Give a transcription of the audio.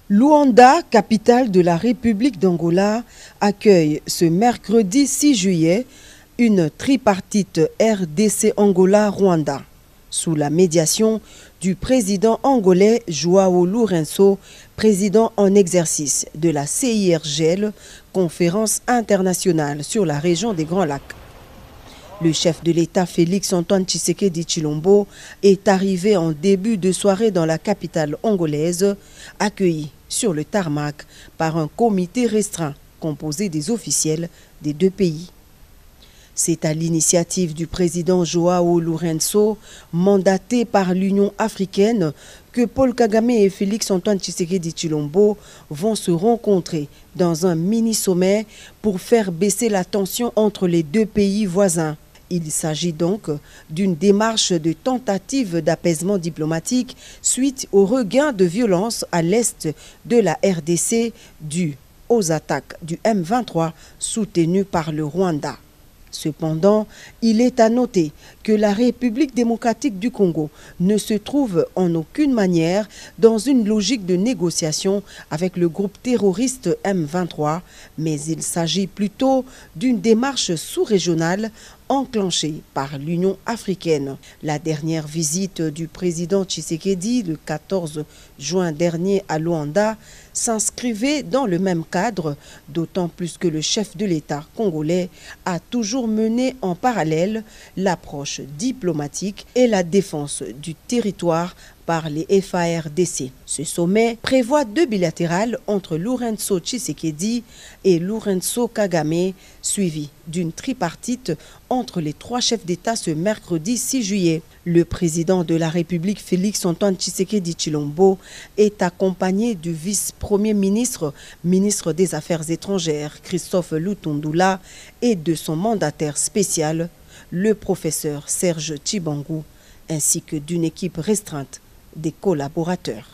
Luanda, capitale de la République d'Angola, accueille ce mercredi 6 juillet une tripartite RDC-Angola-Rwanda, sous la médiation du président angolais João Lourenço, président en exercice de la CIRGL, Conférence internationale sur la région des Grands Lacs. Le chef de l'État Félix-Antoine Tshisekedi Tshilombo est arrivé en début de soirée dans la capitale angolaise, accueilli sur le tarmac par un comité restreint composé des officiels des deux pays. C'est à l'initiative du président João Lourenço, mandaté par l'Union africaine, que Paul Kagame et Félix-Antoine Tshisekedi Tshilombo vont se rencontrer dans un mini-sommet pour faire baisser la tension entre les deux pays voisins. Il s'agit donc d'une démarche de tentative d'apaisement diplomatique suite au regain de violence à l'est de la RDC dû aux attaques du M23 soutenues par le Rwanda. Cependant, il est à noter que la République démocratique du Congo ne se trouve en aucune manière dans une logique de négociation avec le groupe terroriste M23, mais il s'agit plutôt d'une démarche sous-régionale enclenchée par l'Union africaine. La dernière visite du président Tshisekedi, le 14 juin dernier à Luanda, s'inscrivait dans le même cadre, d'autant plus que le chef de l'État congolais a toujours mené en parallèle l'approche diplomatique et la défense du territoire par les FARDC. Ce sommet prévoit deux bilatérales entre Lourenço Tshisekedi et Lourenço Kagame, suivi d'une tripartite entre les trois chefs d'État ce mercredi 6 juillet. Le président de la République Félix-Antoine Tshisekedi Tshilombo est accompagné du vice-premier ministre, ministre des Affaires étrangères, Christophe Lutundula, et de son mandataire spécial, le professeur Serge Tshibangu, ainsi que d'une équipe restreinte des collaborateurs.